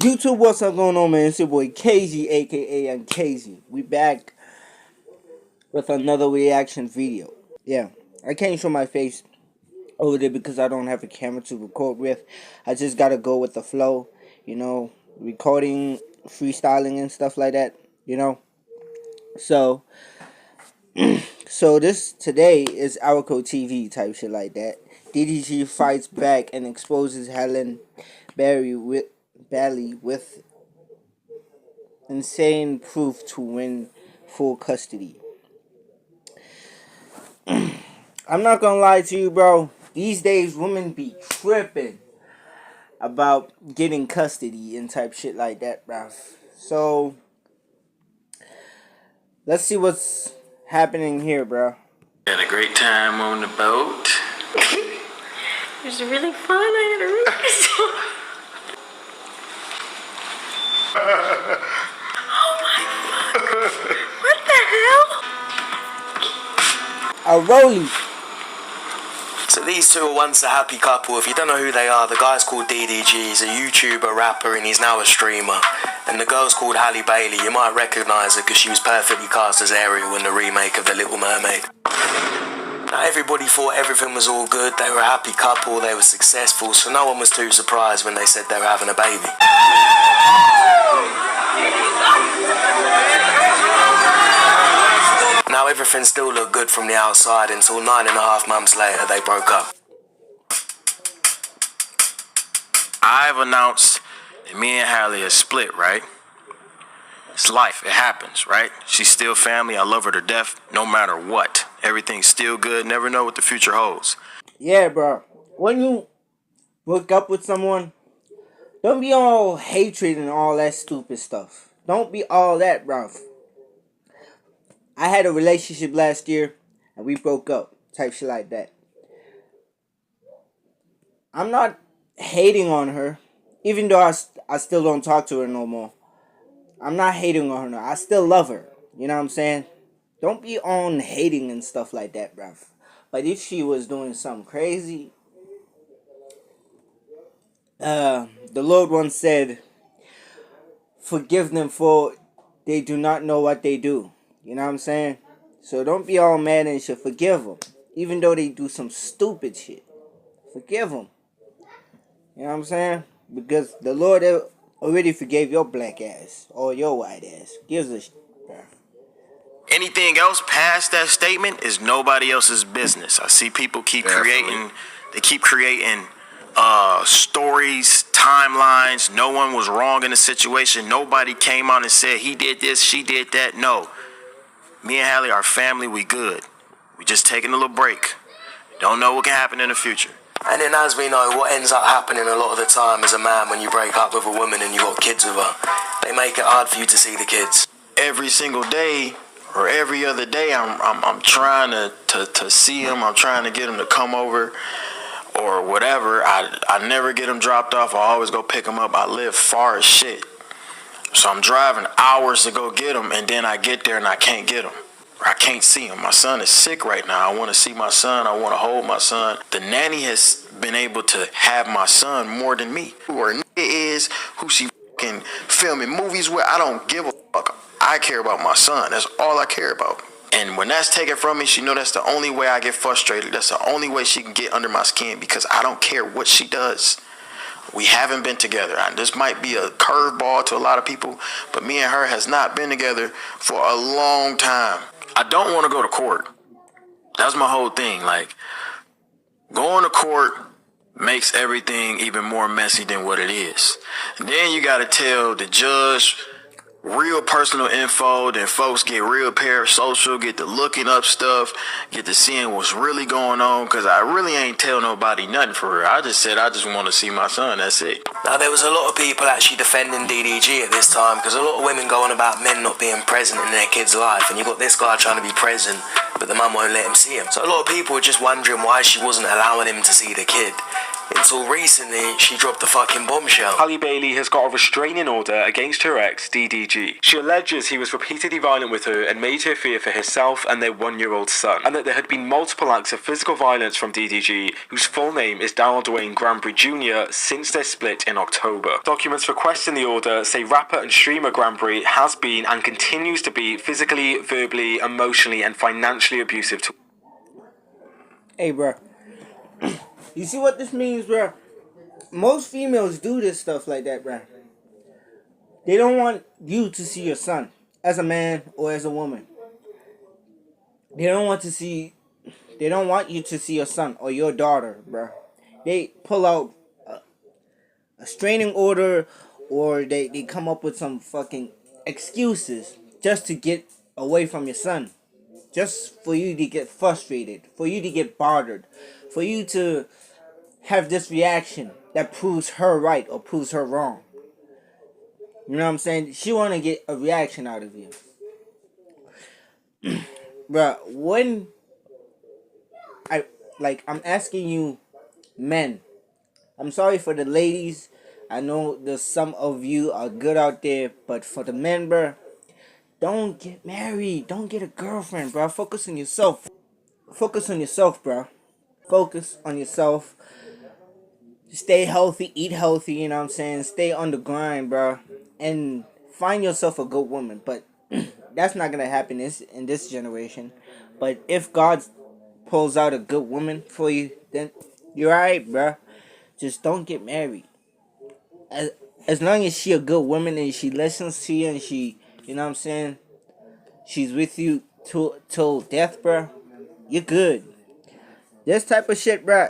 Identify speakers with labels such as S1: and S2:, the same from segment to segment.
S1: YouTube, what's up going on, man? It's your boy KZ, aka I'm KZ. We back with another reaction video. Yeah, I can't show my face over there because I don't have a camera to record with. I just gotta go with the flow, recording, freestyling and stuff like that, So, this today is Arico TV type shit like that. DGG fights back and exposes Halle Bailey with insane proof to win full custody. I'm not gonna lie to you, bro. These days, women be tripping about getting custody and type shit like that, bro. So, let's see what's happening here, bro.
S2: Had a great time on the boat.
S3: It was really fun. I had a really good time. Oh my fuck. What the hell?
S1: A rollie.
S4: So these two are once a happy couple. If you don't know who they are, the guy's called DGG. He's a YouTuber, rapper, and he's now a streamer. And the girl's called Halle Bailey. You might recognise her because she was perfectly cast as Ariel in the remake of The Little Mermaid. Now everybody thought everything was all good. They were a happy couple. They were successful. So no one was too surprised when they said they were having a baby. Now everything still looked good from the outside until 9.5 months later they broke up.
S2: I've announced that me and Halle are split, right? It's life. It happens, right? She's still family. I love her to death, no matter what. Everything's still good. Never know what the future holds.
S1: Yeah, bro. When you hook up with someone, don't be all hatred and all that stupid stuff. Don't be all that, bro. I had a relationship last year, and we broke up. Type shit like that. I'm not hating on her, even though I still don't talk to her no more. I'm not hating on her. I still love her. You know what I'm saying? Don't be on hating and stuff like that, bruv. But if she was doing something crazy, the Lord once said, forgive them for they do not know what they do. You know what I'm saying? So don't be all mad and shit. Forgive them. Even though they do some stupid shit. Forgive them. You know what I'm saying? Because the Lord already forgave your black ass or your white ass. Gives a shit, bro.
S2: Anything else past that statement is nobody else's business. I see people keep creating stories, timelines. No one was wrong in the situation. Nobody came out and said he did this, she did that. No. Me and Halle are family, we good. We just taking a little break. Don't know what can happen in the future.
S4: And then as we know, what ends up happening a lot of the time as a man when you break up with a woman and you got kids with her, they make it hard for you to see the kids.
S2: Every single day or every other day, I'm trying to see them. I'm trying to get them to come over or whatever. I never get them dropped off. I always go pick them up. I live far as shit. So I'm driving hours to go get them, and then I get there and I can't get them. Or I can't see him. My son is sick right now. I want to see my son. I want to hold my son. The nanny has been able to have my son more than me. Who her is, who she fucking filming movies with, I don't give a fuck. I care about my son. That's all I care about. And when that's taken from me, she know that's the only way I get frustrated. That's the only way she can get under my skin because I don't care what she does. We haven't been together. This might be a curveball to a lot of people, but me and her has not been together for a long time. I don't want to go to court. That's my whole thing. Like, going to court makes everything even more messy than what it is. And then you got to tell the judge real personal info, then folks get real parasocial, get to looking up stuff, get to seeing what's really going on, because I really ain't tell nobody nothing for real. I just said I just want to see my son, that's it.
S4: Now there was a lot of people actually defending DGG at this time, because a lot of women go on about men not being present in their kid's life, and you got this guy trying to be present, but the mum won't let him see him. So a lot of people were just wondering why she wasn't allowing him to see the kid. Until recently, she dropped a fucking bombshell.
S5: Halle Bailey has got a restraining order against her ex, DDG. She alleges he was repeatedly violent with her and made her fear for herself and their 1-year-old son, and that there had been multiple acts of physical violence from DDG, whose full name is Darryl Dwayne Granbury Jr., since their split in October. Documents requesting the order say rapper and streamer Granbury has been and continues to be physically, verbally, emotionally, and financially abusive to.
S1: Hey, bro. You see what this means, bro? Most females do this stuff like that, bro. They don't want you to see your son as a man or as a woman. They don't want you to see your son or your daughter, bro. They pull out a restraining order, or they come up with some fucking excuses just to get away from your son. Just for you to get frustrated, for you to get bothered, for you to have this reaction that proves her right or proves her wrong. You know what I'm saying? She want to get a reaction out of you. Bruh, when I'm asking you, men, I'm sorry for the ladies. I know there's some of you are good out there, but for the men, bruh, don't get married. Don't get a girlfriend, bro. Focus on yourself. Focus on yourself, bro. Focus on yourself. Stay healthy. Eat healthy, you know what I'm saying? Stay on the grind, bro. And find yourself a good woman. But that's not going to happen in this generation. But if God pulls out a good woman for you, then you're alright, bro. Just don't get married. As long as she a good woman and she listens to you and she, you know what I'm saying, she's with you till death, bro, you're good. This type of shit, bro,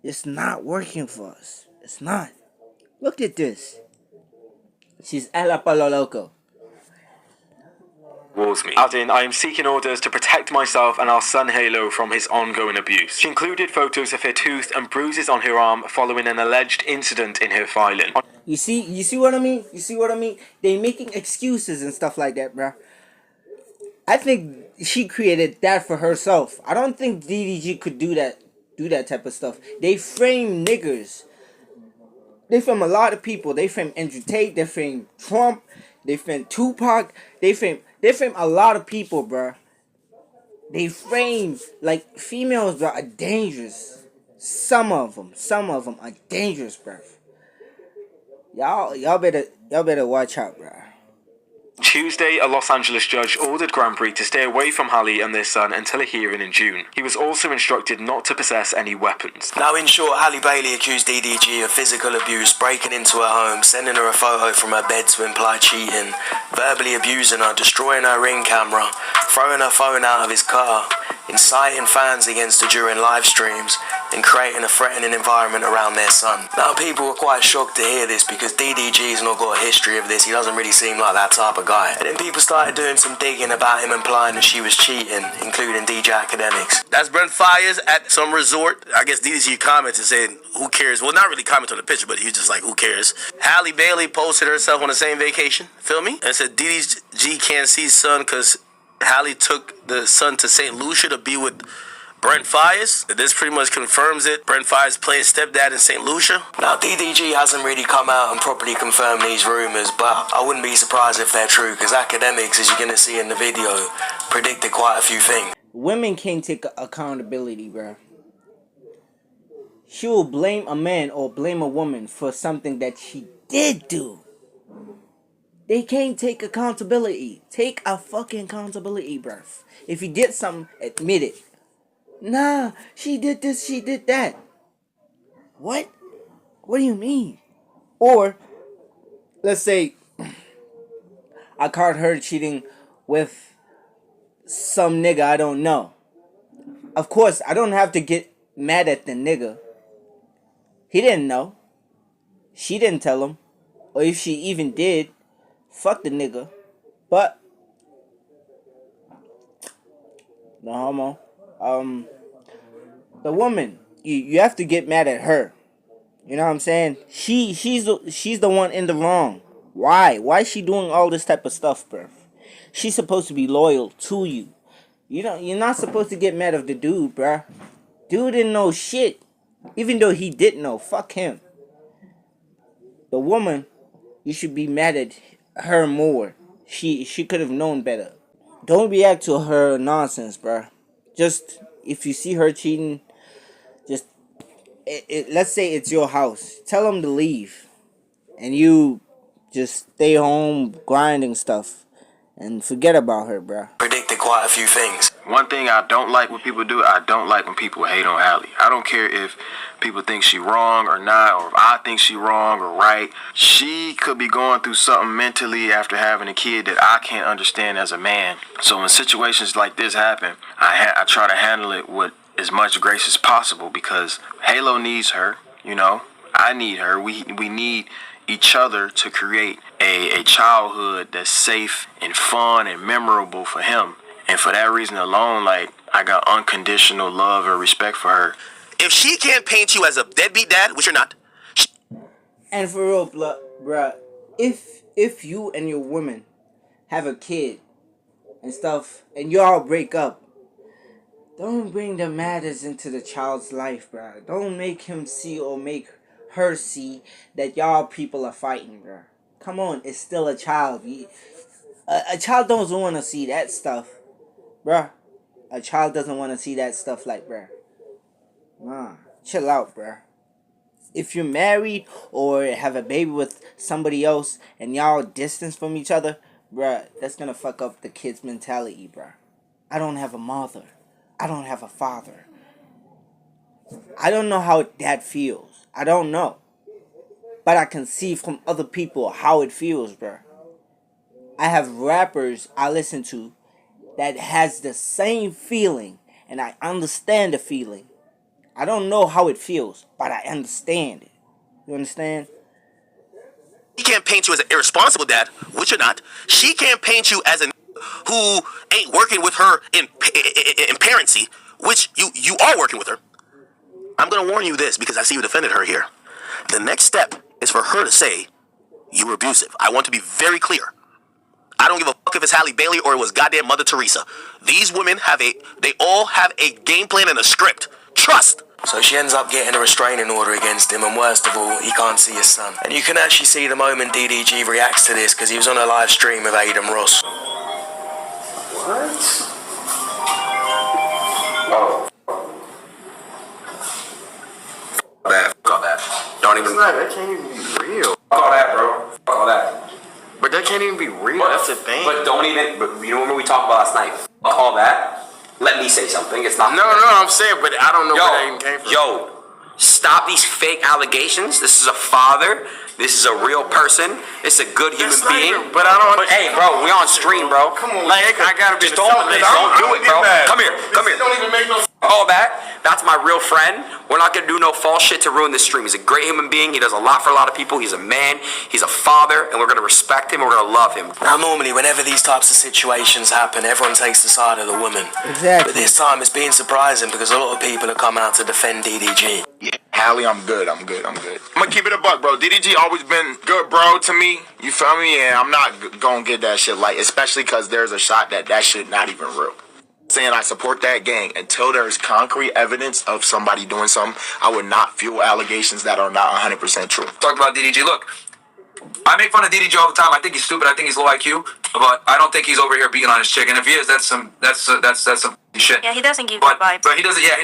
S1: it's not working for us. It's not. Look at this. She's a la palo loco.
S5: Towards me, adding, I am seeking orders to protect myself and our son Halo from his ongoing abuse. She included photos of her tooth and bruises on her arm following an alleged incident in her filing.
S1: You see what I mean? You see what I mean? They making excuses and stuff like that, bro. I think she created that for herself. I don't think DDG could do that type of stuff. They frame niggers. They frame a lot of people. They frame Andrew Tate. They frame Trump. They frame Tupac. They frame a lot of people, bro. They frame, like, females, bro, are dangerous. Some of them are dangerous, bro. Y'all better watch out, bro.
S5: Tuesday, a Los Angeles judge ordered Granbury to stay away from Halle and their son until a hearing in June. He was also instructed not to possess any weapons.
S4: Now, in short, Halle Bailey accused DDG of physical abuse, breaking into her home, sending her a photo from her bed to imply cheating, verbally abusing her, destroying her ring camera, throwing her phone out of his car, inciting fans against her during live streams, and creating a threatening environment around their son. Now, people were quite shocked to hear this because DDG's not got a history of this. He doesn't really seem like that type of guy. And then people started doing some digging about him, implying that she was cheating, including DJ Academics.
S6: That's Brent Fires at some resort. I guess DDG commented saying, who cares? Well, not really comment on the picture, but he was just like, who cares? Halle Bailey posted herself on the same vacation, feel me? And said DDG can't see son because Halle took the son to St. Lucia to be with Brent Fires. This pretty much confirms it. Brent Fires playing stepdad in St. Lucia.
S4: Now, DDG hasn't really come out and properly confirmed these rumours, but I wouldn't be surprised if they're true, because Academics, as you're going to see in the video, predicted quite a few things.
S1: Women can't take accountability, bro. She will blame a man or blame a woman for something that she did do. They can't take accountability. Take a fucking accountability, bro. If you did something, admit it. Nah, she did this, she did that. What? What do you mean? Or, let's say, I caught her cheating with some nigga I don't know. Of course, I don't have to get mad at the nigga. He didn't know. She didn't tell him. Or if she even did, fuck the nigga. But, no homo. The woman, you have to get mad at her. You know what I'm saying? She's the one in the wrong. Why? Why is she doing all this type of stuff, bro? She's supposed to be loyal to you. You're not supposed to get mad at the dude, bro. Dude didn't know shit. Even though he didn't know, fuck him. The woman, you should be mad at her more. She could have known better. Don't react to her nonsense, bruh. Just if you see her cheating, just let's say it's your house. Tell them to leave, and you just stay home grinding stuff and forget about her, bruh.
S4: Predicted quite a few things.
S2: One thing I don't like when people do, I don't like when people hate on Halle. I don't care if people think she wrong or not, or if I think she wrong or right. She could be going through something mentally after having a kid that I can't understand as a man. So when situations like this happen, I try to handle it with as much grace as possible because Halo needs her, you know. I need her. We need each other to create a childhood that's safe and fun and memorable for him. And for that reason alone, like, I got unconditional love and respect for her.
S6: If she can't paint you as a deadbeat dad, which you're not.
S1: And for real, bruh, if you and your woman have a kid and stuff, and y'all break up, don't bring the matters into the child's life, bruh. Don't make him see or make her see that y'all people are fighting, bruh. Come on, it's still a child. A child doesn't want to see that stuff, bruh. A child doesn't want to see that stuff, like, bruh. Nah, chill out, bruh. If you're married or have a baby with somebody else and y'all distance from each other, bruh, that's gonna fuck up the kid's mentality, bruh. I don't have a mother. I don't have a father. I don't know how that feels. I don't know. But I can see from other people how it feels, bruh. I have rappers I listen to that has the same feeling, and I understand the feeling. I don't know how it feels, but I understand it. You understand?
S6: She can't paint you as an irresponsible dad, which you're not. She can't paint you as a who ain't working with her in parency, which you are working with her. I'm gonna warn you this because I see you defended her here. The next step is for her to say you were abusive. I want to be very clear. I don't give a fuck if it's Halle Bailey or it was goddamn Mother Teresa. These women they all have a game plan and a script. Trust.
S4: So she ends up getting a restraining order against him, and worst of all, he can't see his son. And you can actually see the moment DDG reacts to this because he was on a live stream with Adam Ross.
S2: What? Oh. Fuck all that. Don't even. That can't even be real. Fuck all that, bro. Fuck all that. But that can't even be real. That's the thing.
S7: But don't even. But you know what we talked about last night? Fuck all that. Let me say something. It's not.
S2: No, I'm saying, but I don't know where that even came from.
S7: Yo, stop these fake allegations. This is a father. This is a real person. It's a good human being.
S2: But I don't.
S7: But hey, bro, we on stream, bro.
S2: Come on, like I gotta be.
S7: Just don't do it, bro. Come here.
S2: Don't even make no.
S7: All that. That's my real friend. We're not gonna do no false shit to ruin this stream. He's a great human being. He does a lot for a lot of people. He's a man. He's a father, and we're gonna respect him. We're gonna love him.
S4: Now, normally, whenever these types of situations happen, everyone takes the side of the woman.
S1: Exactly.
S4: But this time, it's been surprising because a lot of people have come out to defend DDG.
S8: Yeah, Halle, I'm good. I'm gonna keep it a buck, bro. DDG always been good, bro, to me. You feel me? And I'm not gonna get that shit light, especially because there's a shot that shit not even real. Saying I support that gang until there's concrete evidence of somebody doing something, I would not fuel allegations that are not 100% true.
S9: Talked about DDG. Look, I make fun of DDG all the time. I think he's stupid. I think he's low IQ, but I don't think he's over here beating on his chick. And if he is, that's some shit.
S3: Yeah, he doesn't give me vibes.
S9: But he doesn't. Yeah,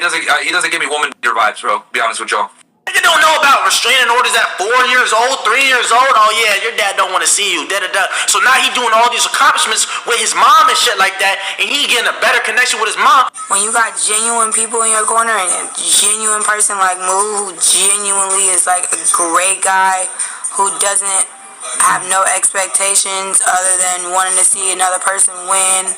S9: he doesn't give me woman beater vibes, bro. Be honest with y'all.
S6: You don't know about restraining orders at 4 years old, 3 years old. Oh yeah, your dad don't want to see you. So now he doing all these accomplishments with his mom and shit like that, and he getting a better connection with his mom.
S10: When you got genuine people in your corner and a genuine person like Moo, who genuinely is like a great guy, who doesn't have no expectations other than wanting to see another person win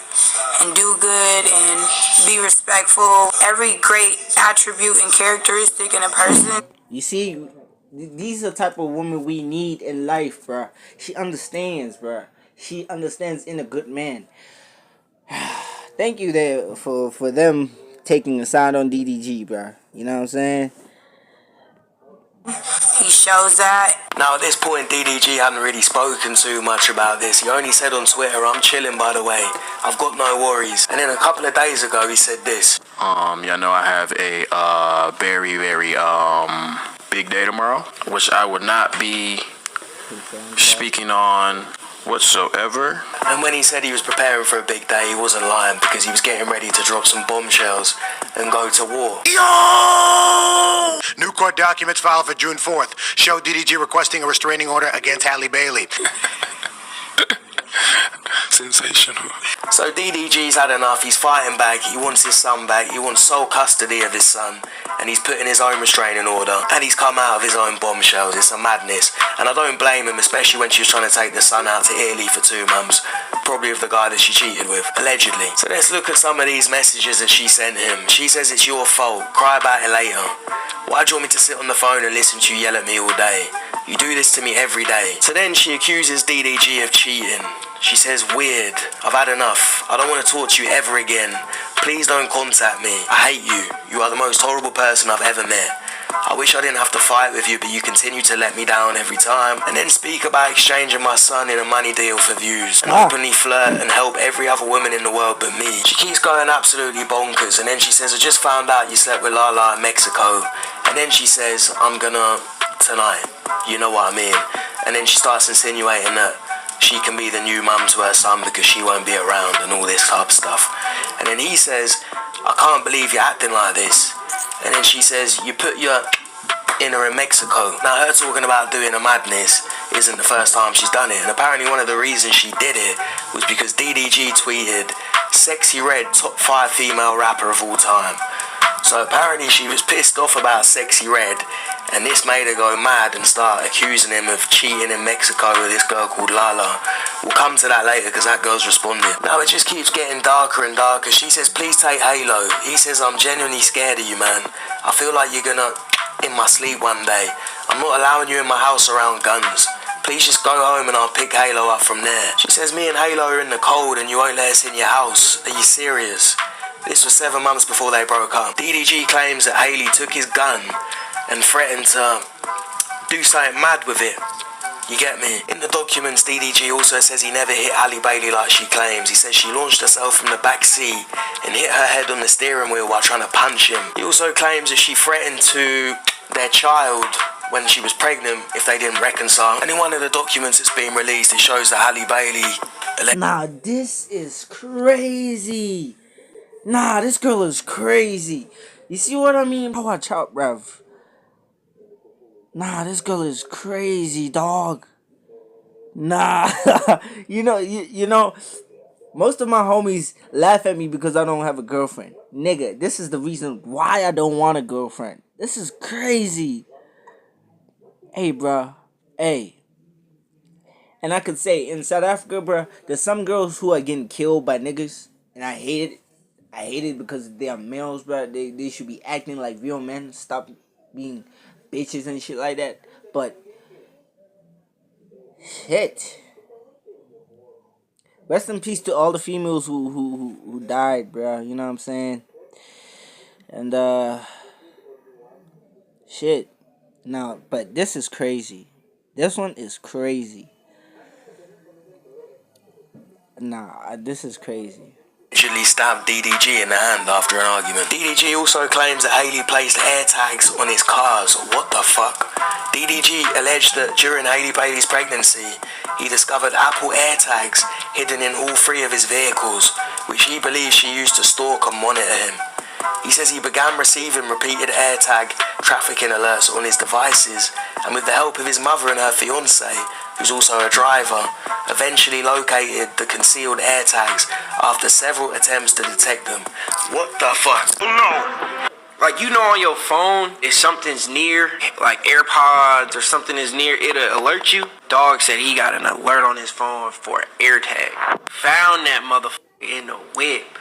S10: and do good and be respectful. Every great attribute and characteristic in a person.
S1: You see, these are the type of women we need in life, bruh. She understands, bruh. She understands in a good man. Thank you there for them taking a side on DDG, bruh. You know what I'm saying?
S10: He shows that.
S4: Now, at this point, DDG hadn't really spoken too much about this. He only said on Twitter, "I'm chilling, by the way. I've got no worries." And then a couple of days ago, he said this.
S2: Y'all know I have a very, very big day tomorrow, which I would not be speaking on whatsoever.
S4: And when he said he was preparing for a big day, he wasn't lying, because he was getting ready to drop some bombshells and go to war.
S11: Yo! New court documents filed for June 4th show DDG requesting a restraining order against Halle Bailey.
S2: Sensational.
S4: So DDG's had enough. He's fighting back. He wants his son back. He wants sole custody of his son. And he's put in his own restraining order. And he's come out of his own bombshells. It's a madness. And I don't blame him, especially when she was trying to take the son out to Italy for 2 months. Probably with the guy that she cheated with, allegedly. So let's look at some of these messages that she sent him. She says it's your fault. Cry about it later. Why do you want me to sit on the phone and listen to you yell at me all day? You do this to me every day. So then she accuses DDG of cheating. She says, weird, I've had enough. I don't want to talk to you ever again. Please don't contact me. I hate you. You are the most horrible person I've ever met. I wish I didn't have to fight with you, but you continue to let me down every time. And then speak about exchanging my son in a money deal for views. And openly flirt and help every other woman in the world but me. She keeps going absolutely bonkers. And then she says, I just found out you slept with Lala in Mexico. And then she says, I'm gonna tonight. You know what I mean. And then she starts insinuating that she can be the new mum to her son because she won't be around and all this type of stuff. And then he says, I can't believe you're acting like this. And then she says, you put your inner in Mexico. Now, her talking about doing a madness isn't the first time she's done it. And apparently one of the reasons she did it was because DDG tweeted, Sexy Red, top 5 female rapper of all time. So apparently she was pissed off about Sexy Red, and this made her go mad and start accusing him of cheating in Mexico with this girl called Lala. We'll come to that later because that girl's responding. Now it just keeps getting darker and darker. She says, please take Halo. He says, I'm genuinely scared of you, man. I feel like you're gonna in my sleep one day. I'm not allowing you in my house around guns. Please just go home and I'll pick Halo up from there. She says, me and Halo are in the cold and you won't let us in your house. Are you serious? This was 7 months before they broke up. DDG claims that Halle took his gun and threatened to do something mad with it. You get me? In the documents, DDG also says he never hit Halle Bailey like she claims. He says she launched herself from the back seat and hit her head on the steering wheel while trying to punch him. He also claims that she threatened to their child when she was pregnant if they didn't reconcile. And in one of the documents that's been released, it shows that Halle Bailey...
S1: Nah, this is crazy. Nah, this girl is crazy. You see what I mean? Watch out, bruv. Nah, this girl is crazy, dog. Nah. you know, most of my homies laugh at me because I don't have a girlfriend. Nigga, this is the reason why I don't want a girlfriend. This is crazy. Hey, bruh. Hey. And I could say, in South Africa, bruh, there's some girls who are getting killed by niggas. And I hate it. I hate it because they are males, bro. They should be acting like real men. Stop being bitches and shit like that. But shit. Rest in peace to all the females who died, bro. You know what I'm saying? And shit. Now, but this is crazy. This one is crazy. Nah, this is crazy.
S4: Allegedly stabbed DDG in the hand after an argument. DDG also claims that Halle placed air tags on his cars. What the fuck? DDG alleged that during Halle Bailey's pregnancy, he discovered Apple air tags hidden in all 3 of his vehicles, which he believes she used to stalk and monitor him. He says he began receiving repeated AirTag trafficking alerts on his devices, and with the help of his mother and her fiancé, who's also a driver, eventually located the concealed AirTags after several attempts to detect them. What the fuck? Oh no!
S12: Like, you know, on your phone, if something's near, like AirPods or something is near, it'll alert you. Dog said he got an alert on his phone for an AirTag. Found that motherfucker in the whip.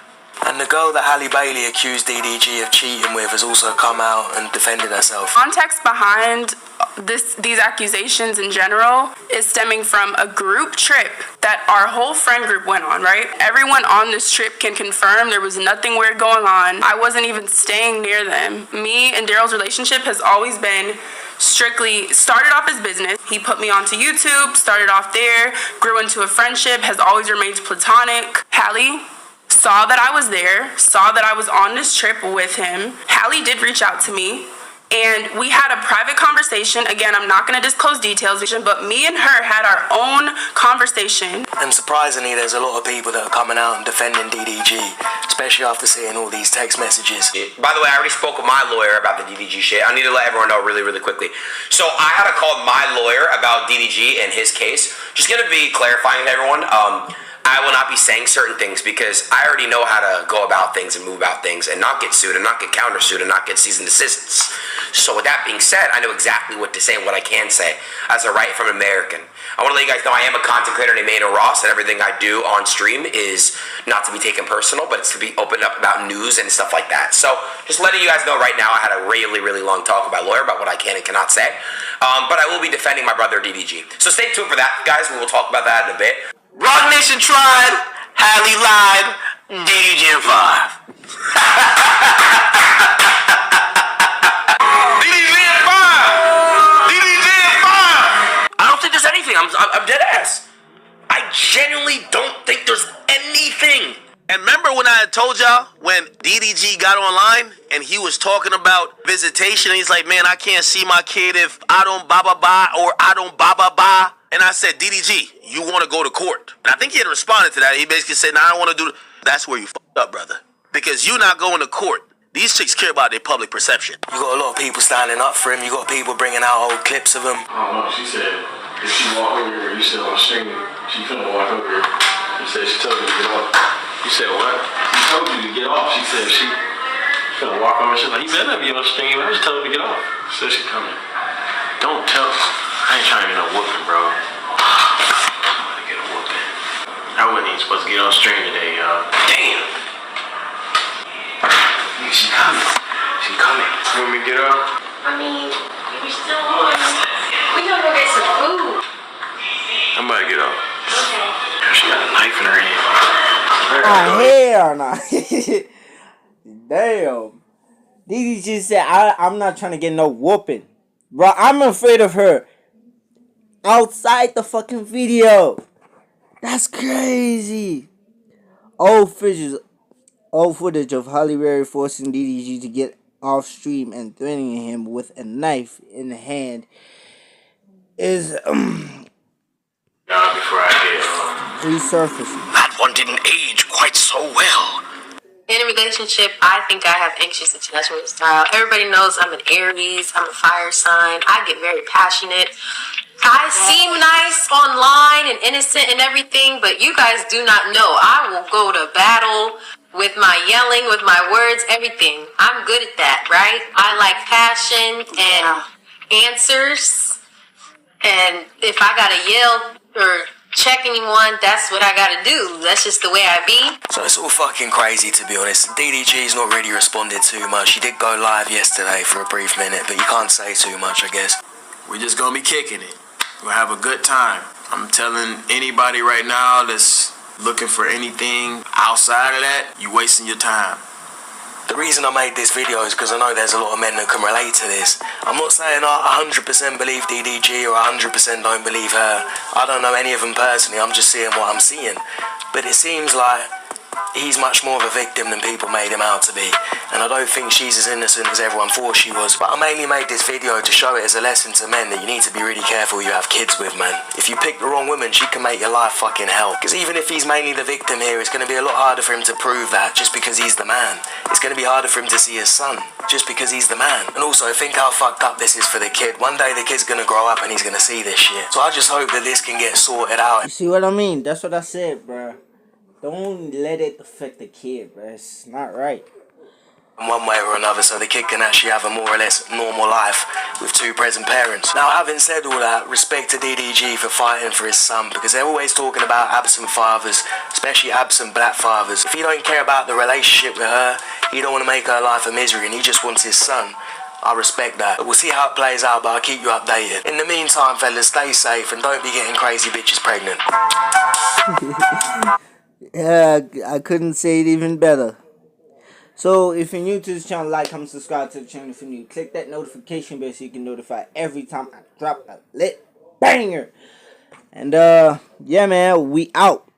S4: And the girl that Halle Bailey accused DDG of cheating with has also come out and defended herself.
S13: Context behind these accusations in general is stemming from a group trip that our whole friend group went on, right? Everyone on this trip can confirm there was nothing weird going on. I wasn't even staying near them. Me and Daryl's relationship has always been strictly started off his business. He put me onto YouTube, started off there, grew into a friendship, has always remained platonic. Halle saw that I was there, saw that I was on this trip with him. Halle did reach out to me, and we had a private conversation. Again, I'm not going to disclose details, but me and her had our own conversation.
S4: And surprisingly, there's a lot of people that are coming out and defending DDG, especially after seeing all these text messages.
S7: By the way, I already spoke with my lawyer about the DDG shit. I need to let everyone know really, really quickly. So I had to call my lawyer about DDG and his case. Just going to be clarifying to everyone. I will not be saying certain things because I already know how to go about things and move about things and not get sued and not get countersued and not get cease and desists. So with that being said, I know exactly what to say and what I can say as a right from an American. I want to let you guys know I am a content creator named Maynard Ross, and everything I do on stream is not to be taken personal, but it's to be opened up about news and stuff like that. So just letting you guys know right now, I had a really, really long talk with my lawyer about what I can and cannot say. But I will be defending my brother DDG. So stay tuned for that, guys. We will talk about that in a bit.
S6: Rock Nation tried, Halle lied, DDG in 5. DDG in 5! DDG in 5! I don't think there's anything. I'm dead ass. I genuinely don't think there's anything. And remember when I had told y'all when DDG got online and he was talking about visitation and he's like, man, I can't see my kid if I don't ba-ba-ba or I don't ba-ba-ba. And I said, DDG, you want to go to court? And I think he had responded to that. He basically said, nah, I don't want to do That's where you fucked up, brother. Because you not going to court. These chicks care about their public perception.
S4: You got a lot of people standing up for him. You got people bringing out old clips of him.
S14: I don't know. She said if she walk over here, you still on stream, she finna walk over here. She said she told you to get off. You said what? She told you to get off. She said she finna walk over. She's like, you better not be on stream. I just told her to get off. So she coming. Don't tell. I ain't trying to get no whooping, bro. I'm gonna get a whooping. I wasn't even supposed to get on stream today, y'all. Damn. She coming. She coming. You want me to get up?
S3: I mean, you're still on. We gotta go get some food.
S14: I'm about to get up.
S3: Okay.
S14: She got a knife in her hand.
S1: Hell no. Damn. DD just said, I'm not trying to get no whooping. Bro, I'm afraid of her. Outside the fucking video. That's crazy. Old footage of Halle Berry forcing DDG to get off stream and threatening him with a knife in the hand is
S14: before I get
S1: resurfacing.
S6: That one didn't age quite so well.
S3: In a relationship, I think I have anxious attachment style. Everybody knows I'm an Aries, I'm a fire sign. I get very passionate. I seem nice online and innocent and everything, but you guys do not know. I will go to battle with my yelling, with my words, everything. I'm good at that, right? I like passion and answers. And if I gotta yell or check anyone, that's what I gotta do. That's just the way I be.
S4: So it's all fucking crazy, to be honest. DDG's not really responded too much. He did go live yesterday for a brief minute, but you can't say too much, I guess.
S2: We're just gonna be kicking it. We'll have a good time. I'm telling anybody right now that's looking for anything outside of that, you wasting your time.
S4: The reason I made this video is because I know there's a lot of men that can relate to this. I'm not saying I 100% believe DDG or 100% don't believe her. I don't know any of them personally, I'm just seeing what I'm seeing. But it seems like he's much more of a victim than people made him out to be. And I don't think she's as innocent as everyone thought she was. But I mainly made this video to show it as a lesson to men that you need to be really careful who you have kids with, man. If you pick the wrong woman, she can make your life fucking hell. Because even if he's mainly the victim here, it's going to be a lot harder for him to prove that just because he's the man. It's going to be harder for him to see his son just because he's the man. And also, think how fucked up this is for the kid. One day the kid's going to grow up and he's going to see this shit. So I just hope that this can get sorted out.
S1: You see what I mean? That's what I said, bruh. Don't let it affect the kid, bruh. It's not right.
S4: One way or another, so the kid can actually have a more or less normal life with two present parents. Now, having said all that, respect to DDG for fighting for his son, because they're always talking about absent fathers, especially absent black fathers. If he don't care about the relationship with her, he don't want to make her life a misery, and he just wants his son. I respect that. But we'll see how it plays out, but I'll keep you updated. In the meantime, fellas, stay safe and don't be getting crazy bitches pregnant.
S1: Yeah, I couldn't say it even better. So if you're new to this channel, like, comment, subscribe to the channel if you're new. Click that notification bell so you can notify every time I drop a lit banger. And yeah, man, we out.